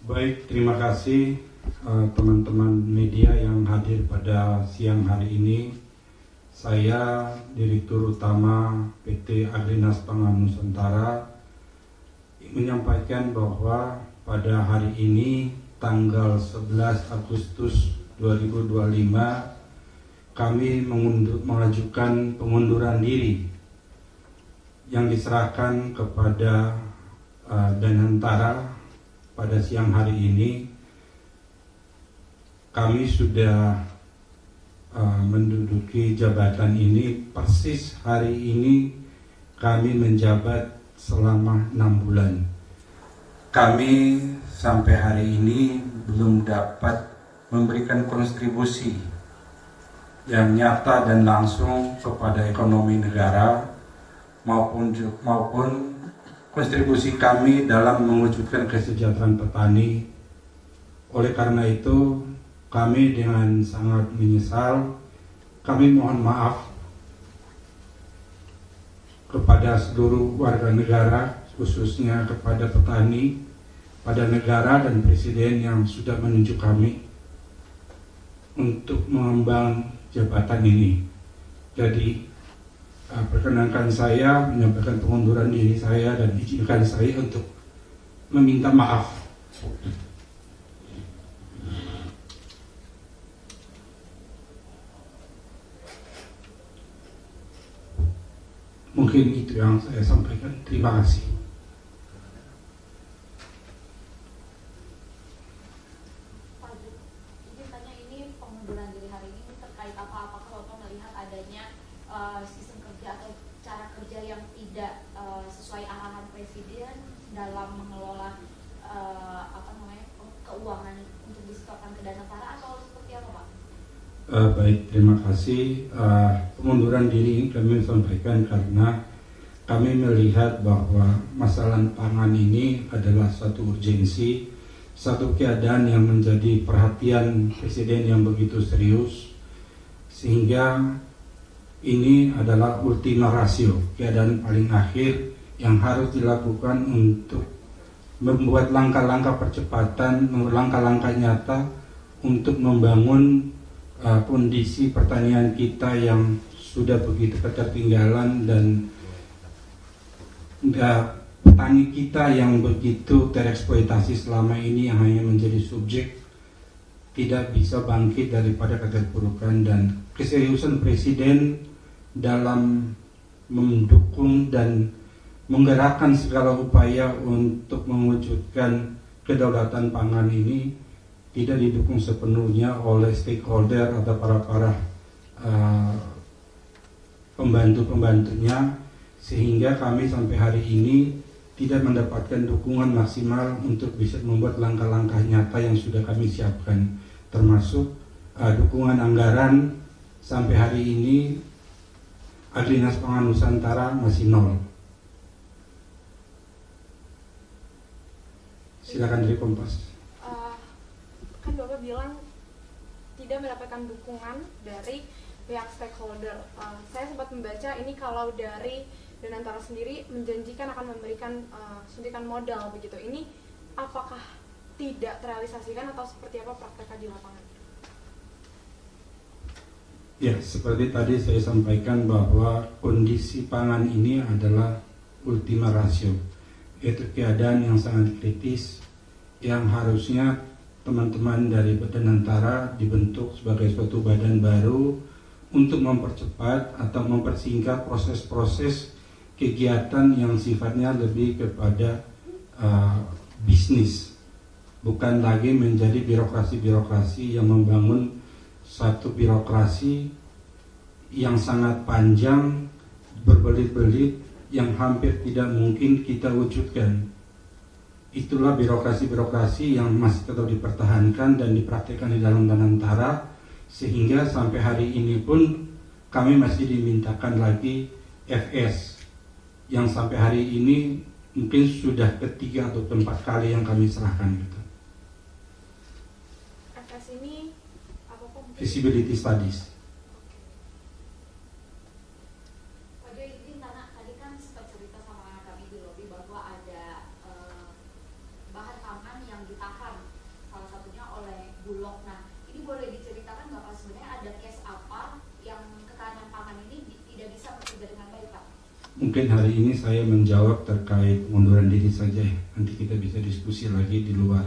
Baik, terima kasih teman-teman media yang hadir pada siang hari ini. Saya Direktur Utama PT Agrinas Pangan Nusantara menyampaikan bahwa pada hari ini tanggal 11 Agustus 2025 kami mengajukan pengunduran diri yang diserahkan kepada Danantara. Pada siang hari ini kami sudah menduduki jabatan ini. Persis hari ini kami menjabat selama 6 bulan. Kami sampai hari ini belum dapat memberikan kontribusi yang nyata dan langsung kepada ekonomi negara maupun kontribusi kami dalam mewujudkan kesejahteraan petani. Oleh karena itu, kami dengan sangat menyesal, kami mohon maaf kepada seluruh warga negara, khususnya kepada petani, pada negara dan presiden yang sudah menunjuk kami untuk mengemban jabatan ini. Jadi, perkenankan saya menyampaikan pengunduran diri saya dan izinkan saya untuk meminta maaf. Mungkin itu yang saya sampaikan. Terima kasih. Pak, izin tanya, ini pengunduran diri hari ini terkait apa? Apakah Bapak melihat adanya sistem kerja atau cara kerja yang tidak sesuai arahan Presiden dalam mengelola keuangan untuk disetorkan ke Danantara, atau seperti apa, Pak? Baik, terima kasih. Pengunduran diri ini kami sampaikan karena kami melihat bahwa masalah pangan ini adalah satu urgensi, satu keadaan yang menjadi perhatian Presiden yang begitu serius, sehingga ini adalah ultima ratio, keadaan paling akhir yang harus dilakukan untuk membuat langkah-langkah percepatan, langkah-langkah nyata untuk membangun kondisi pertanian kita yang sudah begitu ketertinggalan dan petani kita yang begitu tereksploitasi selama ini, yang hanya menjadi subjek, tidak bisa bangkit daripada keterpurukan. Dan keseriusan Presiden dalam mendukung dan menggerakkan segala upaya untuk mewujudkan kedaulatan pangan ini tidak didukung sepenuhnya oleh stakeholder atau para pembantu-pembantunya, sehingga kami sampai hari ini tidak mendapatkan dukungan maksimal untuk bisa membuat langkah-langkah nyata yang sudah kami siapkan, termasuk dukungan anggaran. Sampai hari ini Agrinas Pangan Nusantara masih nol. Silakan dari Kompas. Kan Bapak bilang tidak mendapatkan dukungan dari pihak stakeholder. Saya sempat membaca ini kalau dari Danantara sendiri menjanjikan akan memberikan suntikan modal begitu. Ini apakah tidak terrealisasikan atau seperti apa prakteknya di lapangan? Ya, seperti tadi saya sampaikan bahwa kondisi pangan ini adalah ultima ratio, yaitu keadaan yang sangat kritis yang harusnya teman-teman dari Danantara dibentuk sebagai suatu badan baru untuk mempercepat atau mempersingkat proses-proses kegiatan yang sifatnya lebih kepada bisnis, bukan lagi menjadi birokrasi-birokrasi yang membangun satu birokrasi yang sangat panjang, berbelit-belit, yang hampir tidak mungkin kita wujudkan. Itulah birokrasi-birokrasi yang masih tetap dipertahankan dan dipraktikkan di dalam Danantara, sehingga sampai hari ini pun kami masih dimintakan lagi FS, yang sampai hari ini mungkin sudah ketiga atau keempat kali yang kami serahkan gitu. FS ini apa Pak? Feasibility Studies. Bahwa ada bahan pangan yang ditahan Mungkin hari ini saya menjawab terkait pengunduran diri saja ya. Nanti kita bisa diskusi lagi di luar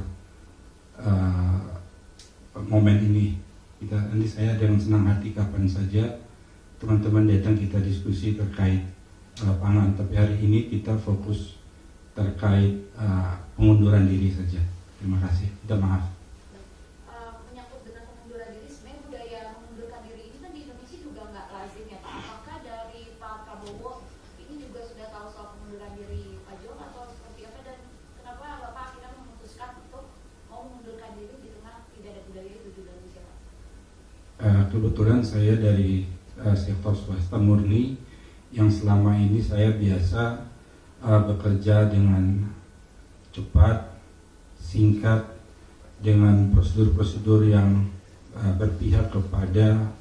momen ini. Nanti saya dengan senang hati kapan saja teman-teman datang kita diskusi terkait pangan. Tapi hari ini kita fokus terkait pengunduran diri saja. Terima kasih. Minta maaf. Menyangkut dengan pengunduran diri, sebenarnya budaya mengundurkan diri ini kan di Indonesia juga nggak lazim ya Pak. Apakah dari Pak Prabowo ini juga sudah tahu soal pengunduran diri Pak Jom atau seperti apa, dan kenapa Bapak akhirnya memutuskan untuk mau mengundurkan diri di tengah tidak ada budaya itu di Indonesia Pak? Kebetulan saya dari sektor swasta murni yang selama ini saya biasa bekerja dengan cepat, singkat, dengan prosedur-prosedur yang berpihak kepada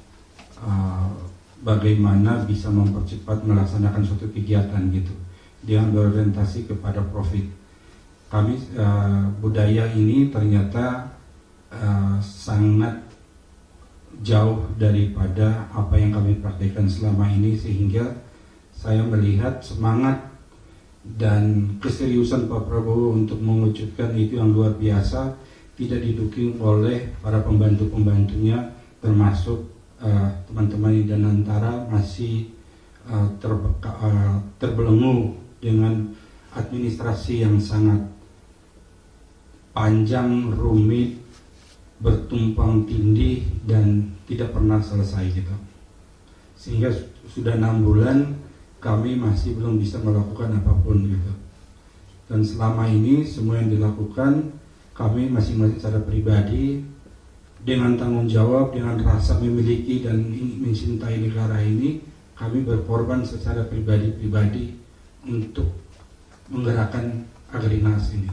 bagaimana bisa mempercepat melaksanakan suatu kegiatan gitu, dengan berorientasi kepada profit. Kami budaya ini ternyata sangat jauh daripada apa yang kami praktekkan selama ini, sehingga saya melihat semangat dan keseriusan Pak Prabowo untuk mewujudkan itu yang luar biasa tidak didukung oleh para pembantu-pembantunya, termasuk teman-teman di Danantara masih terbelenggu dengan administrasi yang sangat panjang, rumit, bertumpang tindih dan tidak pernah selesai gitu. Sehingga sudah 6 bulan kami masih belum bisa melakukan apapun gitu. Dan selama ini semua yang dilakukan kami masing-masing secara pribadi dengan tanggung jawab, dengan rasa memiliki dan mencintai negara ini, kami berkorban secara pribadi-pribadi untuk menggerakkan Agrinas ini.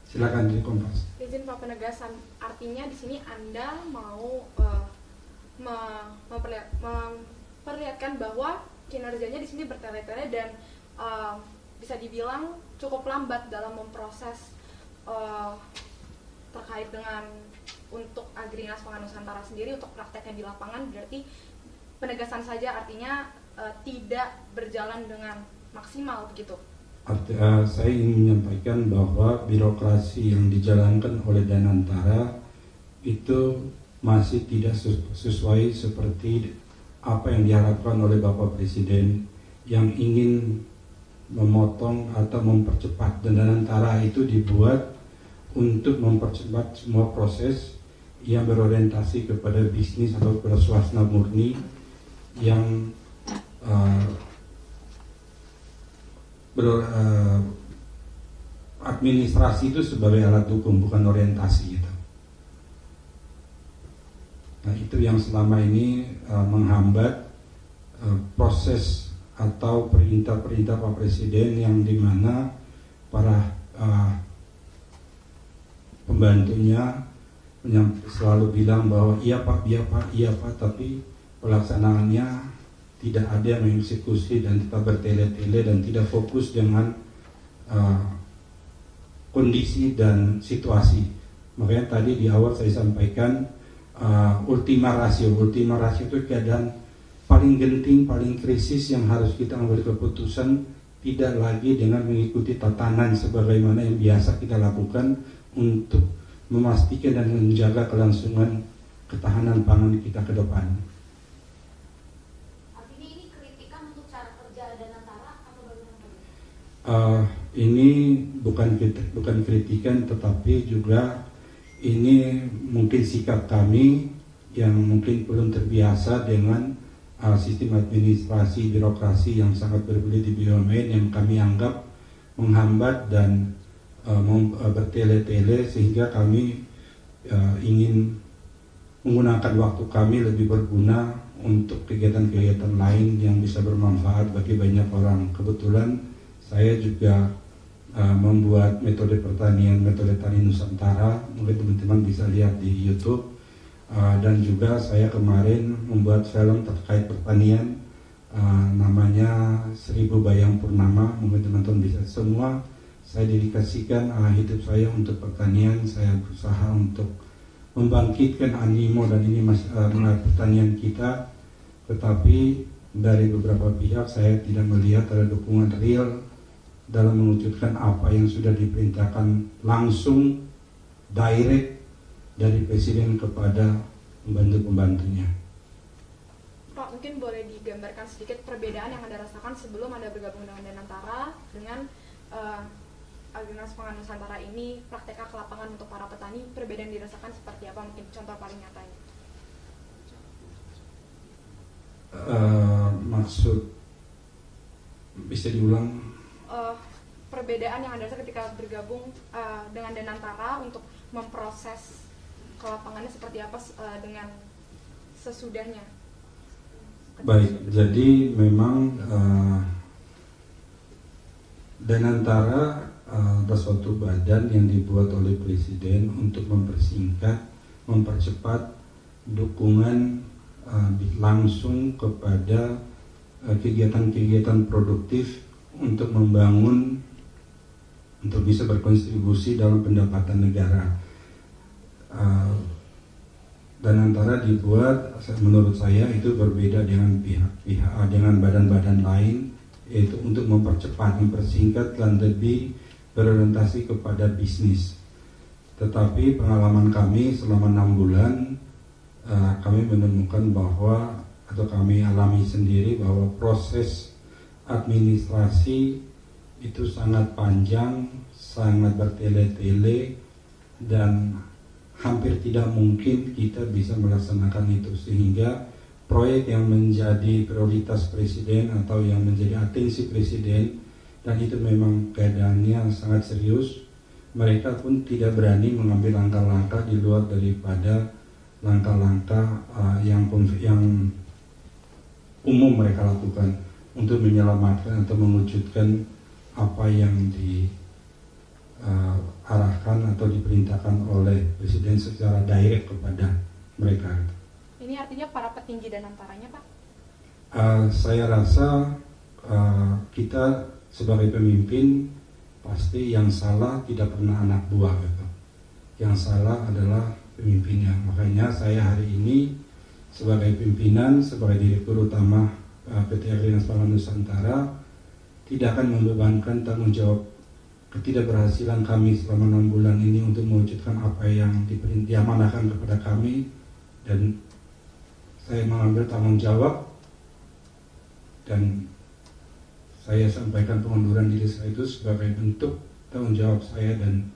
Silakan di Kompas. Izin Pak penegasan, artinya di sini Anda mau memperlihatkan bahwa kinerjanya di sini bertele-tele dan bisa dibilang cukup lambat dalam memproses terkait dengan untuk Agrinas Pangan Nusantara sendiri untuk prakteknya di lapangan. Berarti penegasan saja artinya tidak berjalan dengan maksimal begitu. Saya ingin menyampaikan bahwa birokrasi yang dijalankan oleh Danantara itu masih tidak sesuai seperti apa yang diharapkan oleh Bapak Presiden yang ingin memotong atau mempercepat. Dan Danantara itu dibuat untuk mempercepat semua proses yang berorientasi kepada bisnis atau swasta murni yang administrasi itu sebagai alat hukum, bukan orientasi gitu. Nah, itu yang selama ini menghambat proses atau perintah-perintah Pak Presiden, yang dimana para pembantunya selalu bilang bahwa iya Pak, tapi pelaksanaannya tidak ada yang mengeksekusi dan tetap bertele-tele dan tidak fokus dengan kondisi dan situasi. Makanya tadi di awal saya sampaikan ultima ratio itu keadaan paling genting, paling krisis yang harus kita ambil keputusan, tidak lagi dengan mengikuti tatanan sebagaimana yang biasa kita lakukan untuk memastikan dan menjaga kelangsungan ketahanan pangan kita ke depan. Ini bukan kritikan, tetapi juga ini mungkin sikap kami yang mungkin belum terbiasa dengan sistem administrasi birokrasi yang sangat berbelit di BUMN, yang kami anggap menghambat dan bertele-tele, sehingga kami ingin menggunakan waktu kami lebih berguna untuk kegiatan-kegiatan lain yang bisa bermanfaat bagi banyak orang. Kebetulan saya juga membuat metode pertanian, metode tani Nusantara, mungkin teman-teman bisa lihat di YouTube, dan juga saya kemarin membuat film terkait pertanian, namanya 1000 Bayang Purnama, mungkin teman-teman bisa. Semua saya dedikasikan hidup saya untuk pertanian. Saya berusaha untuk membangkitkan animo dan ini pertanian kita, tetapi dari beberapa pihak saya tidak melihat ada dukungan real dalam mewujudkan apa yang sudah diperintahkan langsung direct dari Presiden kepada pembantu-pembantunya. Pak, mungkin boleh digambarkan sedikit perbedaan yang Anda rasakan sebelum Anda bergabung dengan Danantara dengan Agrinas Pangan Nusantara ini, prakteknya ke lapangan untuk para petani, perbedaan dirasakan seperti apa? Mungkin contoh paling nyatanya. Maksud bisa diulang? Perbedaan yang Anda rasa ketika bergabung dengan Danantara untuk memproses ke lapangannya seperti apa dengan sesudahnya? Baik, jadi memang Danantara ada suatu badan yang dibuat oleh Presiden untuk mempersingkat, mempercepat dukungan langsung kepada kegiatan-kegiatan produktif untuk membangun, untuk bisa berkontribusi dalam pendapatan negara. Danantara dibuat, menurut saya itu berbeda dengan pihak-pihak, dengan badan-badan lain, yaitu untuk mempercepat, mempersingkat dan lebih berorientasi kepada bisnis. Tetapi pengalaman kami selama 6 bulan, kami menemukan bahwa, atau kami alami sendiri bahwa proses administrasi itu sangat panjang, sangat bertele-tele, dan hampir tidak mungkin kita bisa melaksanakan itu, sehingga proyek yang menjadi prioritas Presiden atau yang menjadi atensi Presiden, dan itu memang keadaannya sangat serius, mereka pun tidak berani mengambil langkah-langkah di luar daripada langkah-langkah yang umum mereka lakukan untuk menyelamatkan atau mewujudkan apa yang diarahkan atau diperintahkan oleh Presiden secara direct kepada mereka. Ini artinya para petinggi Danantaranya, Pak? Saya rasa kita sebagai pemimpin pasti yang salah tidak pernah anak buah gitu. Yang salah adalah pemimpinnya. Makanya saya hari ini sebagai pimpinan, sebagai Direktur Utama PT Agrinas Pangan Nusantara tidak akan membebankan tanggung jawab ketidakberhasilan kami selama 6 bulan ini untuk mewujudkan apa yang diamanahkan kepada kami, dan saya mengambil tanggung jawab dan saya sampaikan pengunduran diri saya itu sebagai bentuk tanggung jawab saya, dan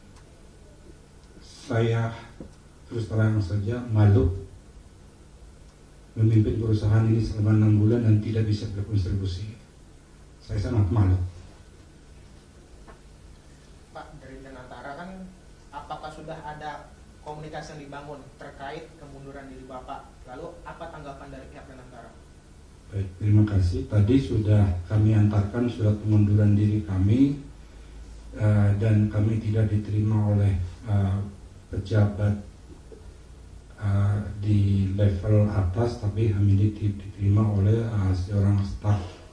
saya terus terang saja malu memimpin perusahaan ini selama 6 bulan dan tidak bisa berkontribusi. Saya sangat malu. Pak, dari Danantara kan, apakah sudah ada komunikasi yang dibangun terkait kemunduran diri Bapak? Lalu apa tanggapan dari pihak Danantara? Baik, terima kasih. Tadi sudah kami antarkan surat pengunduran diri kami, dan kami tidak diterima oleh pejabat di level atas, tapi kami diterima oleh seorang staf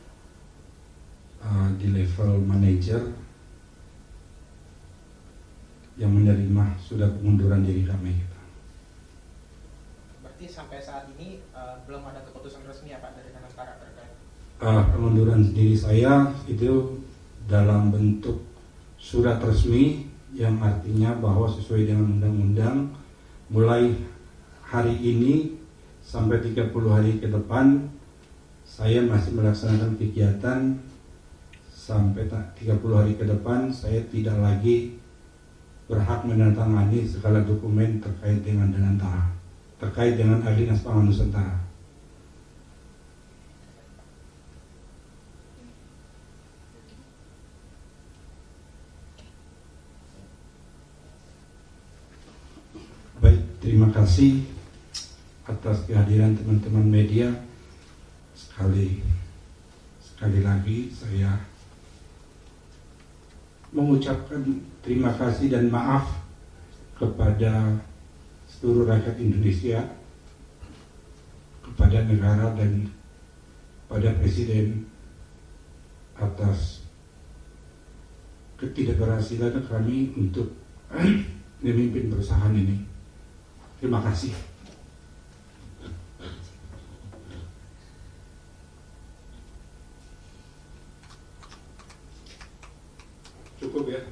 di level manajer yang menerima sudah pengunduran diri kami. Berarti sampai saat ini belum ada keputusan resmi ya Pak dari Danantara terkait? Pengunduran diri saya itu dalam bentuk surat resmi, yang artinya bahwa sesuai dengan undang-undang mulai hari ini sampai 30 hari ke depan saya masih melaksanakan kegiatan. Sampai 30 hari ke depan saya tidak lagi berhak menandatangani segala dokumen terkait dengan Danantara, terkait dengan Agrinas Pangan Nusantara. Baik, terima kasih atas kehadiran teman-teman media. Sekali lagi saya mengucapkan terima kasih dan maaf kepada seluruh rakyat Indonesia, kepada negara dan pada Presiden atas ketidakberhasilan kami untuk memimpin perusahaan ini. Terima kasih. cukup ya.